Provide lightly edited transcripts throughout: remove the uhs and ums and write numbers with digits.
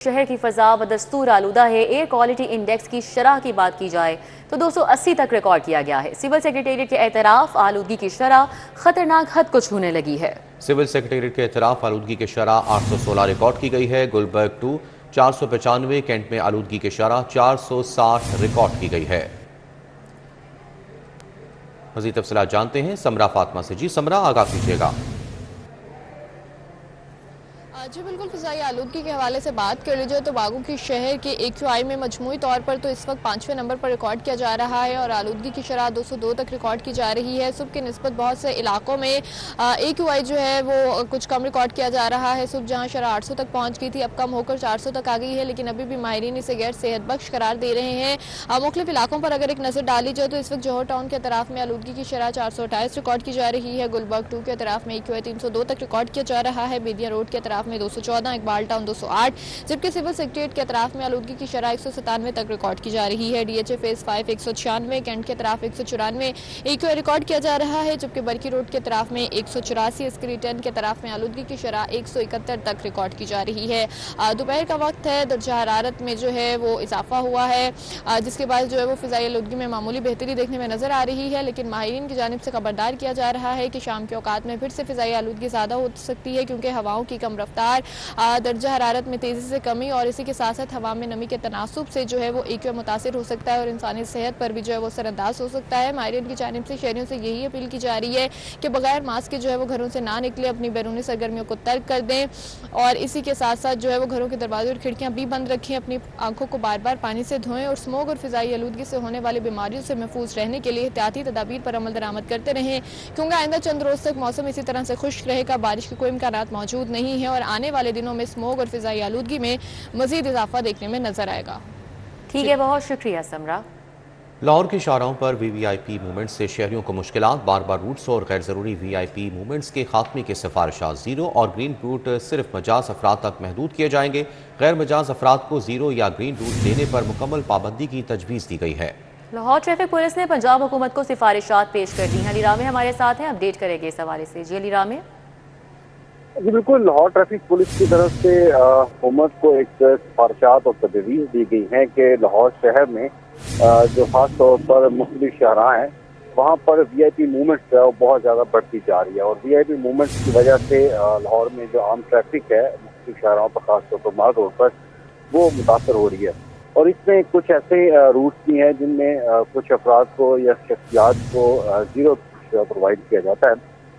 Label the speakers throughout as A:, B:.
A: शहर की फजा बदस्तूर आलूदा है। एयर क्वालिटी इंडेक्स की शरह की बात की जाए तो 280 तक रिकॉर्ड किया गया है। सिविल सेक्रेटेरिएट के एतराफ आलूदगी की शरह खतरनाक हद को छूने लगी है।
B: सिविल सेक्रेटेरिएट के एतराफ आलूदगी की शरह 816 रिकॉर्ड की गई है। गुलबर्ग 2 495, कैंट में आलूदगी की शरह 460 रिकॉर्ड की गई है। मज़ीद तफसीलात जानते हैं समरा फातिमा से। जी समरा, आगाह कीजिएगा।
C: जी बिल्कुल, फ़िज़ाई आलूदगी के हवाले से बात कर ली जाए तो बागों की शहर के AQI में मजमूई तौर पर तो इस वक्त 5वें नंबर पर रिकॉर्ड किया जा रहा है और आलूदगी की शरह 202 तक रिकॉर्ड की जा रही है। सुबह की निस्बत बहुत से इलाकों में AQI जो है वो कुछ कम रिकॉर्ड किया जा रहा है। सुबह जहाँ शरह 800 तक पहुँच गई थी, अब कम होकर 400 तक आ गई है, लेकिन अभी भी माहिरीन इसे गैर सेहत बख्श करार दे रहे हैं। मुख्तलिफ इलाकों पर अगर एक नज़र डाली जाए तो इस वक्त जौहर टाउन के तरफ में आलूदगी की शरह 428 रिकॉर्ड की जा रही है। गुलबर्ग 2 के तरफ में AQI 302 तक रिकॉर्ड किया जा रहा है। बेदिया रोड के तरफ में 214, इकबाल टाउन 208, जबकि सिविल सेक्रेटेरिएट के अतराफ में आलूदगी की शरह 197 तक रिकॉर्ड की जा रही है। DHA फेज 5 196, कैंट के तरफ 194 AQI रिकॉर्ड किया जा रहा है, जबकि बरकी रोड के तरफ में 184, स्क्री 10 के तरफ में आलूदगी की शरह 171 तक रिकॉर्ड की जा रही है। दोपहर का वक्त है, दर्जा हरारत में जो है वो इजाफा हुआ है, जिसके बाद जो है वो फ़िज़ाई आलूदगी में मामूली बेहतरी देखने में नजर आ रही है, लेकिन माहिरीन की जानिब से खबरदार किया जा रहा है कि शाम के औकात में फिर से फ़िज़ाई आलूदगी ज़्यादा हो सकती है, क्योंकि हवाओं की कम रफ्तार, दर्जा हरारत में तेज़ी से कमी और इसी के साथ साथ हवा में नमी के तनासुब से जो है वो AQI मुतासिर हो सकता है और इंसानी सेहत पर भी जो है वो असरअंदाज हो सकता है। माहिरीन की जानिब से शहरियों से यही अपील की जा रही है कि बगैर मास्क के जो है वो घरों से ना निकले, अपनी बैरूनी सरगर्मियों को तर्क कर दें और इसी के साथ साथ जो है वो घरों के दरवाजे और खिड़कियाँ भी बंद रखें, अपनी आंखों को बार बार पानी से धोएं और स्मोक और फ़िज़ाई आलूदगी से होने वाली बीमारियों से महफूज रहने के लिए एहतियाती तदाबीर पर अमल दरामद करते रहें, क्योंकि आइंदा चंद रोज़ तक मौसम इसी तरह से खुश्क रहेगा, बारिश के कोई इम्कानात मौजूद नहीं है और आने वाले दिनों में स्मोक और फ़िज़ाई आलूदगी में मज़ीद इजाफा देखने में नजर आएगा।
A: ठीक है, बहुत शुक्रिया समरा।
B: लाहौर की शाहराहों पर VVIP मूवमेंट्स से शहरियों को मुश्किलात, बार बार रूट्स और गैर ज़रूरी VIP मूवमेंट्स के खात्मे की सिफारिशात। ज़ीरो और ग्रीन रूट सिर्फ मजाज अफराद तक महदूद किए जाएंगे। गैर मजाज अफराद को ज़ीरो या ग्रीन रूट देने पर मुकम्मल पाबंदी की तजवीज़ दी गई है।
A: लाहौर ट्रैफिक पुलिस ने पंजाब हुकूमत को सिफारिशात पेश कर दी हैं। अली रामे हमारे साथ हैं, अपडेट करेंगे इस हवाले से। जी अली रामे।
D: जी बिल्कुल, लाहौर ट्रैफिक पुलिस की तरफ से हुकूमत को एक सिफारिशात और तजवीज़ दी गई है कि लाहौर शहर में जो खास तौर पर मुख्तलिफ शाहराह हैं वहाँ पर VIP मूवमेंट्स है वो बहुत ज़्यादा बढ़ती जा रही है और VIP मूवमेंट्स की वजह से लाहौर में जो आम ट्रैफिक है मुख्तलिफ शाहराहों पर खास तौर पर माल रोड पर वो मुतासर हो रही है और इसमें कुछ ऐसे रूट्स भी हैं जिनमें कुछ अफराद को या शख्सियात को ज़ीरो प्रोवाइड किया जाता है,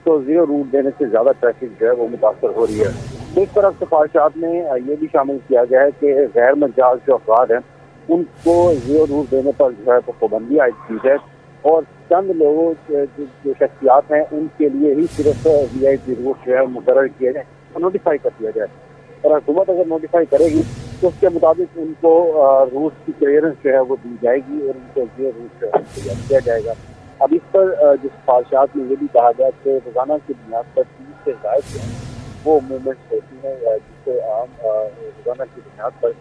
D: तो ज़ीरो रूट देने से ज़्यादा ट्रैफिक जो है वो मुतासर हो रही है। तो इस तरफ सिफारिशात में ये भी शामिल किया गया है कि गैर मजाज जो अफराद हैं उनको ज़ीरो रूट देने पर जो है तो पाबंदी आयद की जाए और चंद लोगों जो शख्सियात हैं उनके लिए ही सिर्फ VIP रूट जो है मुकर्रर किया जाए और नोटिफाई कर दिया जाए और हुकूमत अगर नोटिफाई करेगी तो उसके मुताबिक उनको रूट की क्लियरेंस जो है वो दी जाएगी और उनको ज़ीरो रूट तैयार किया जाएगा। अब इस पर जो सिफारिशात में ये भी कहा गया कि रोजाना की बुनियाद पर 30 से ज़ायद जो है वो मूवमेंट्स होती हैं जिससे आम रोजाना की बुनियाद पर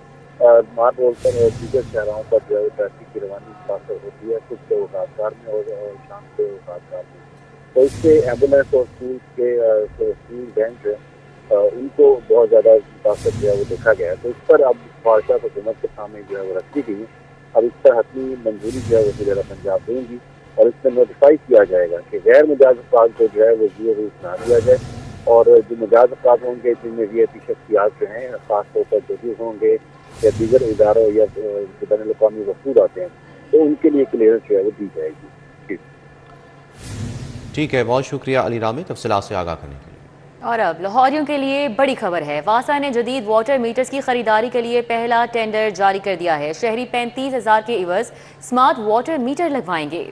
D: माल रोड पर और दीगर शहरों पर जो है ट्रैफिक की रवानी मुतासर होती है, कुछ औकातकार में और शाम के औकातकार में। तो इससे एम्बुलेंस और स्कूल वैन जो है उनको बहुत ज़्यादा मुतासर जो है वो देखा गया है। तो इस पर अब सिफारिशात हुकूमत के सामने जो है वो रखी गई है। अब इस पर हतमी मंजूरी जो है वो वज़ीर पंजाब देंगी और इसमें नोटिफाई किया जाएगा कि गैर मजाज अफराद को जो है वो ज़ीरो रूट ना दिया जाए और जो मजाज अफराद होंगे जिनमें VIP शख्सियात जो हैं खास तौर पर जजीज होंगे या दीगर इदारों या बैन अल-अक़वामी वफूद आते हैं तो उनके लिए क्लियरेंस जो है वो दी जाएगी।
B: ठीक है, बहुत शुक्रिया अली रामे तफसीलात से आगाह करने के लिए।
A: और अब लाहौरियों के लिए बड़ी खबर है। वासा ने जदीद वाटर मीटर्स की खरीदारी के लिए पहला टेंडर जारी कर दिया है। शहरी 35,000 के इवज स्मार्ट वाटर मीटर लगवाएंगे।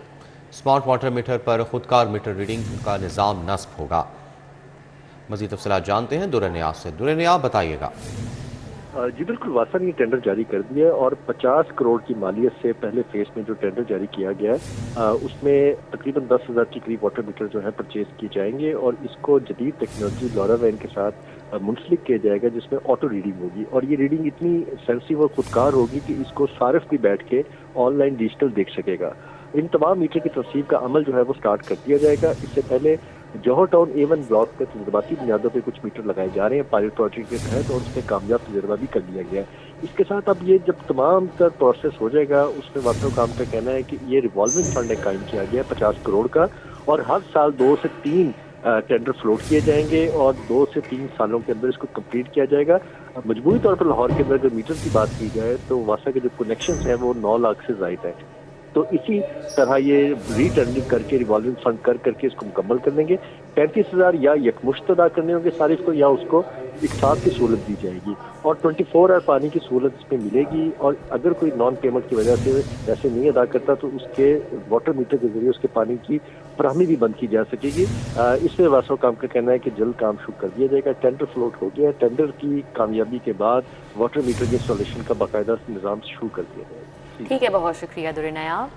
B: स्मार्ट वाटर मीटर पर खुदकार मीटर रीडिंग का निज़ाम नस्ब होगा। मज़ीद तफसीलात जानते हैं दुर्र नियाज़ से। दुर्र नियाज़ बताइएगा।
E: जी बिल्कुल, वासा ने टेंडर जारी कर दिया है और 50 करोड़ की मालियत से पहले फेज में जो टेंडर जारी किया गया है उसमें तकरीबन 10,000 के करीब वाटर मीटर जो है परचेज किए जाएंगे और इसको जदीद टेक्नोलॉजी लॉरावेन के साथ मुंसलिक किया जाएगा जिसमें ऑटो रीडिंग होगी और ये रीडिंग इतनी सेंसिटिव और खुदकार होगी कि इसको सारिफ भी बैठ के ऑनलाइन डिजिटल देख सकेगा। इन तमाम मीटर की तस्वीर का अमल जो है वो स्टार्ट कर दिया जाएगा। इससे पहले जौहर टाउन A1 ब्लॉक पे तजर्बाती बुनियादों पे कुछ मीटर लगाए जा रहे हैं पायलट प्रोजेक्ट के तहत, और उसमें कामयाब तजर्बा भी कर लिया गया है। इसके साथ अब ये जब तमाम तर प्रोसेस हो जाएगा, उसमें वास्तव काम का कहना है कि ये रिवॉल्विंग फंड एक कायम किया गया है 50 करोड़ का, और हर साल 2 से 3 टेंडर फ्लोट किए जाएंगे और 2 से 3 सालों के अंदर इसको कंप्लीट किया जाएगा। मजबूरी तौर पर लाहौर के अंदर अगर मीटर की बात की जाए तो वासा के जो कनेक्शन हैं वो 9 लाख से ज्यादा है। तो इसी तरह ये रीटेंडरिंग करके रिवॉल्विंग फंड कर करके इसको मुकम्मल कर लेंगे। 35,000 या यकमुश्त अदा करने होंगे सारिफ को, या उसको एक साथ की सहूलत दी जाएगी, और 24 आवर पानी की सहूलत इसमें मिलेगी। और अगर कोई नॉन पेमेंट की वजह से पैसे नहीं अदा करता तो उसके वाटर मीटर के जरिए उसके पानी की फराहमी भी बंद की जा सकेगी। इसमें वास्तव काम का कहना है कि जल्द काम शुरू कर दिया जाएगा। टेंडर फ्लोट हो गया है, टेंडर की कामयाबी के बाद वाटर मीटर के इंस्टॉलेशन का बाकायदा निज़ाम शुरू कर दिया जाएगा।
A: ठीक है, बहुत शुक्रिया दुर्र नायाब।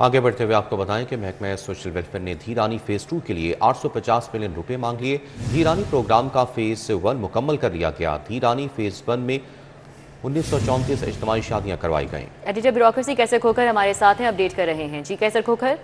B: आगे बढ़ते हुए आपको बताएं कि महकमा सोशल वेलफेयर ने धीरानी फेज 2 के लिए 850 मिलियन रुपए मांग लिए। धीरानी प्रोग्राम का फेज 1 मुकम्मल कर लिया गया। धीरानी फेज 1 में 1934 इज्तिमाई शादियां करवाई गईं।
A: एडिटर ब्यूरोक्रेसी कैसर खोखर हमारे साथ हैं, अपडेट कर रहे हैं। जी कैसर खोखर।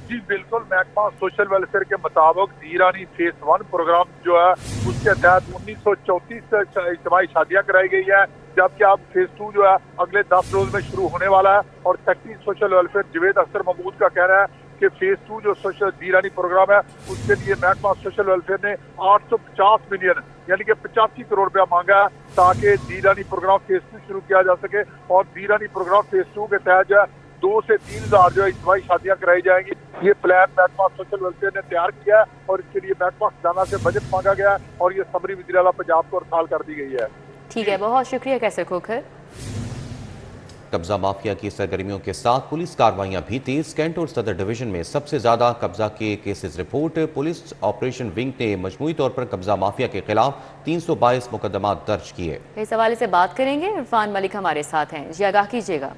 F: जी बिल्कुल, महकमा सोशल वेलफेयर के मुताबिक धीरानी फेज 1 प्रोग्राम जो है उसके तहत 1934 इज्तिमाई शादियां कराई गई है, जबकि अब फेज 2 जो है अगले 10 रोज में शुरू होने वाला है। और secretary social welfare Javed Akhtar Mahmood का कहना है कि फेज 2 जो सोशल धीरानी प्रोग्राम है उसके लिए महकमा सोशल वेलफेयर ने 850 मिलियन यानी कि 85 करोड़ रुपया मांगा है ताकि धीरानी प्रोग्राम फेज 2 शुरू किया जा सके। और धीरानी प्रोग्राम फेज 2 के तहत जो है 2 से 3 हजार जो है इज्तिमाई शादियां कराई जाएंगी। ये प्लान महकमा सोशल वेलफेयर ने तैयार किया है और इसके लिए महकमा खजाना से बजट मांगा गया है और ये समरी वज़ीर आला पंजाब को हड़ताल कर दी गई है।
A: ठीक है, बहुत शुक्रिया कैसर खोखर।
B: कब्जा माफिया की सरगर्मियों के साथ पुलिस कार्रवाइयां भी तेज। कैंट और सदर डिवीजन में सबसे ज्यादा कब्जा के cases report. Police operation wing ने मजमूई तौर पर कब्जा माफिया के खिलाफ 322 मुकदमा दर्ज किए।
A: इस हवाले से बात करेंगे, इरफान मलिक हमारे साथ हैं। जी आगाह कीजिएगा।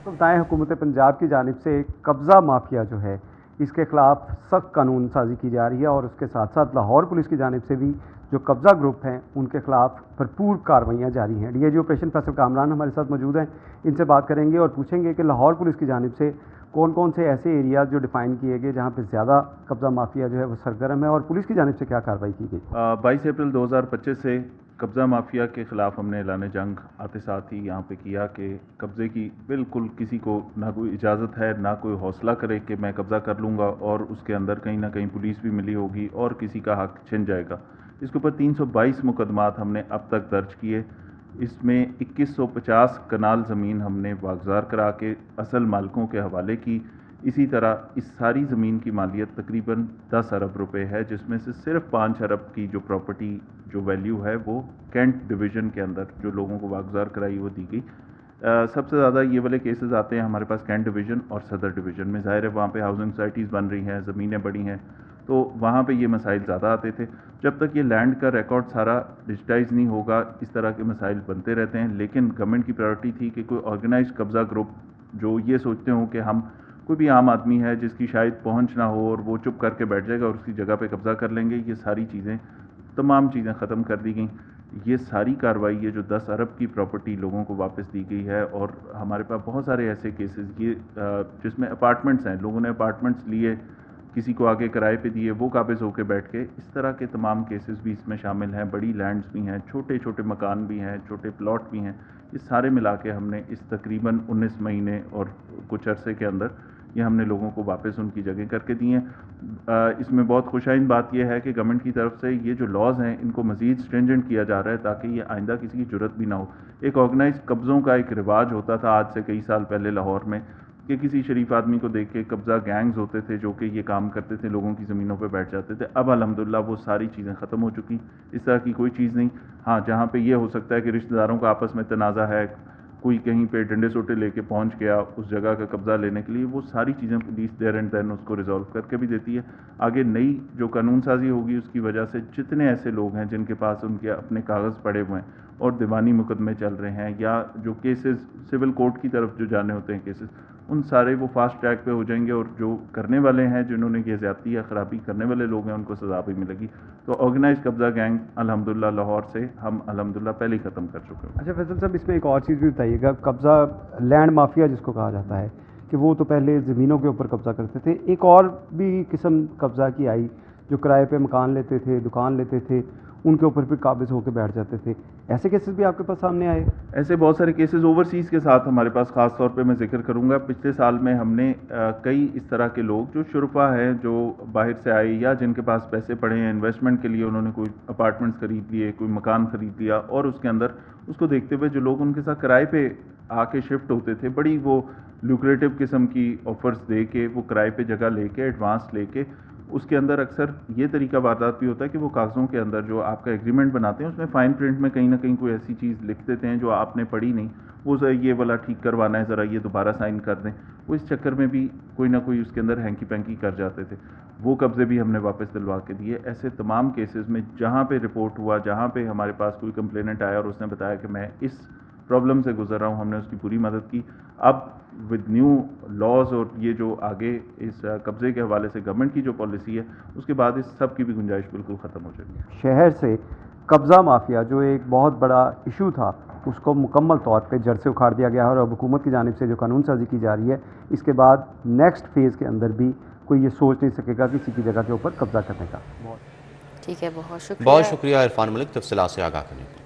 G: तो बताएं, हुकूमत पंजाब की जानिब से कब्ज़ा माफिया जो है इसके खिलाफ सख्त कानून साजी की जा रही है, और उसके साथ साथ लाहौर पुलिस की जानिब से भी जो कब्ज़ा ग्रुप हैं उनके खिलाफ भरपूर कार्रवाइयाँ जारी हैं। डीआईजी ऑपरेशन फैसल कामरान हमारे साथ मौजूद हैं, इनसे बात करेंगे और पूछेंगे कि लाहौर पुलिस की जानिब से कौन कौन से ऐसे एरियाज जो डिफ़ाइन किए गए जहाँ पे ज़्यादा कब्ज़ा माफिया जो है वो सरगर्म है, और पुलिस की जानिब से क्या कार्रवाई की गई।
H: 22 अप्रैल 2025 से कब्ज़ा माफिया के ख़िलाफ़ हमने ऐलान जंग आते साथ ही यहाँ पे किया कि कब्ज़े की बिल्कुल किसी को ना कोई इजाज़त है, ना कोई हौसला करे कि मैं कब्ज़ा कर लूँगा और उसके अंदर कहीं ना कहीं पुलिस भी मिली होगी और किसी का हक छिन जाएगा। इसके ऊपर 322 मुकदमात हमने अब तक दर्ज किए। इसमें 2150 कनाल ज़मीन हमने वागज़ार करा के असल मालिकों के हवाले की। इसी तरह इस सारी ज़मीन की मालियत तकरीबन 10 अरब रुपए है, जिसमें से सिर्फ 5 अरब की जो प्रॉपर्टी जो वैल्यू है वो कैंट डिवीज़न के अंदर जो लोगों को वागज़ार कराई वो दी गई। सबसे ज़्यादा ये वाले केसेस आते हैं हमारे पास कैंट डिवीज़न और सदर डिवीज़न में। ज़ाहिर है वहाँ पे हाउसिंग सोसाइटीज़ बन रही हैं, ज़मीनें बड़ी हैं, तो वहाँ पे ये मसाइल ज़्यादा आते थे। जब तक ये लैंड का रिकॉर्ड सारा डिजिटाइज नहीं होगा इस तरह के मसाइल बनते रहते हैं। लेकिन गवर्नमेंट की प्रायोरिटी थी कि कोई ऑर्गेनाइज कब्ज़ा ग्रुप जो ये सोचते हों कि हम कोई भी आम आदमी है जिसकी शायद पहुंच ना हो और वो चुप करके बैठ जाएगा और उसकी जगह पे कब्ज़ा कर लेंगे, ये सारी चीज़ें तमाम चीज़ें ख़त्म कर दी गई। ये सारी कार्रवाई ये जो 10 अरब की प्रॉपर्टी लोगों को वापस दी गई है, और हमारे पास बहुत सारे ऐसे केसेस ये जिसमें अपार्टमेंट्स हैं, लोगों ने अपार्टमेंट्स लिए, किसी को आगे किराए पे दिए, वो काबिज़ होकर बैठ के, इस तरह के तमाम केसेस भी इसमें शामिल हैं। बड़ी लैंड्स भी हैं, छोटे छोटे मकान भी हैं, छोटे प्लॉट भी हैं। ये सारे मिला के हमने इस तकरीबन 19 महीने और कुछ अरसे के अंदर ये हमने लोगों को वापस उनकी जगह करके दी हैं। इसमें बहुत खुशाइन बात यह है कि गवर्नमेंट की तरफ से ये जो लॉज हैं इनको मज़ीद स्ट्रिंजेंट किया जा रहा है ताकि ये आइंदा किसी की ज़रूरत भी ना हो। एक ऑर्गेनाइज कब्ज़ों का एक रिवाज होता था आज से कई साल पहले लाहौर में कि किसी शरीफ आदमी को देख के कब्ज़ा गैंग्स होते थे जो कि ये काम करते थे, लोगों की ज़मीनों पे बैठ जाते थे। अब अल्हम्दुलिल्लाह वो सारी चीज़ें ख़त्म हो चुकी, इस तरह की कोई चीज़ नहीं। हाँ, जहाँ पे ये हो सकता है कि रिश्तेदारों का आपस में तनाज़ा है, कोई कहीं पे डंडे सोटे लेके पहुंच गया उस जगह का कब्ज़ा लेने के लिए, वो सारी चीज़ें पुलिस देयर एंड देन उसको रिजॉल्व करके भी देती है। आगे नई जो कानून साजी होगी उसकी वजह से जितने ऐसे लोग हैं जिनके पास उनके अपने कागज़ पड़े हुए हैं और दीवानी मुकदमे चल रहे हैं या जो केसेस सिविल कोर्ट की तरफ जो जाने होते हैं केसेस, उन सारे वो फास्ट ट्रैक पे हो जाएंगे और जो करने वाले हैं, जिन्होंने ये ज़्यादती या ख़राबी करने वाले लोग हैं, उनको सज़ा भी मिलेगी। तो ऑर्गेनाइज कब्ज़ा गैंग अल्हम्दुलिल्लाह लाहौर से हम अल्हम्दुलिल्लाह पहले ही ख़त्म कर चुके हैं।
G: अच्छा फैसल साहब, इसमें एक और चीज़ भी बताइएगा, कब्ज़ा लैंड माफिया जिसको कहा जाता है, कि वो तो पहले ज़मीनों के ऊपर कब्ज़ा करते थे। एक और भी किस्म कब्ज़ा की आई, जो किराए पे मकान लेते थे, दुकान लेते थे, उनके ऊपर फिर काबिज़ होकर बैठ जाते थे। ऐसे केसेस भी आपके पास सामने आए?
H: ऐसे बहुत सारे केसेस ओवरसीज़ के साथ हमारे पास ख़ास तौर पे मैं जिक्र करूँगा। पिछले साल में हमने कई इस तरह के लोग जो शुरफा हैं, जो बाहर से आए या जिनके पास पैसे पड़े हैं इन्वेस्टमेंट के लिए, उन्होंने कोई अपार्टमेंट्स खरीद लिए, कोई मकान खरीद लिया और उसके अंदर उसको देखते हुए जो लोग उनके साथ किराए पे आके शिफ्ट होते थे, बड़ी वो लुक्रेटिव किस्म की ऑफर्स दे के वो किराए पे जगह लेके एडवांस लेके, उसके अंदर अक्सर ये तरीका वारदात भी होता है कि वो कागज़ों के अंदर जो आपका एग्रीमेंट बनाते हैं उसमें फ़ाइन प्रिंट में कहीं ना कहीं कोई ऐसी चीज़ लिख देते हैं जो आपने पढ़ी नहीं, वो ज़रा ये वाला ठीक करवाना है, ज़रा ये दोबारा साइन कर दें। वो इस चक्कर में भी कोई ना कोई उसके अंदर हैंकी पैंकी कर जाते थे। वो कब्ज़े भी हमने वापस दिलवा के दिए। ऐसे तमाम केसेस में जहाँ पे रिपोर्ट हुआ, जहाँ पे हमारे पास कोई कंप्लेनेंट आया और उसने बताया कि मैं इस प्रॉब्लम से गुजर रहा हूँ, हमने उसकी पूरी मदद की। अब विद न्यू लॉज और ये जो आगे इस कब्ज़े के हवाले से गवर्नमेंट की जो पॉलिसी है, उसके बाद इस सब की भी गुंजाइश बिल्कुल ख़त्म हो जाएगी।
G: शहर से कब्ज़ा माफिया जो एक बहुत बड़ा इशू था, उसको मुकम्मल तौर पे जड़ से उखाड़ दिया गया है और अब हुकूमत की जानिब से जो कानून साजी की जा रही है, इसके बाद नेक्स्ट फेज़ के अंदर भी कोई ये सोच नहीं सकेगा किसी की जगह के ऊपर कब्ज़ा करने का।
A: ठीक है, बहुत शुक्रिया
B: इरफान मलिक तफसीलात से आगाह करने के लिए।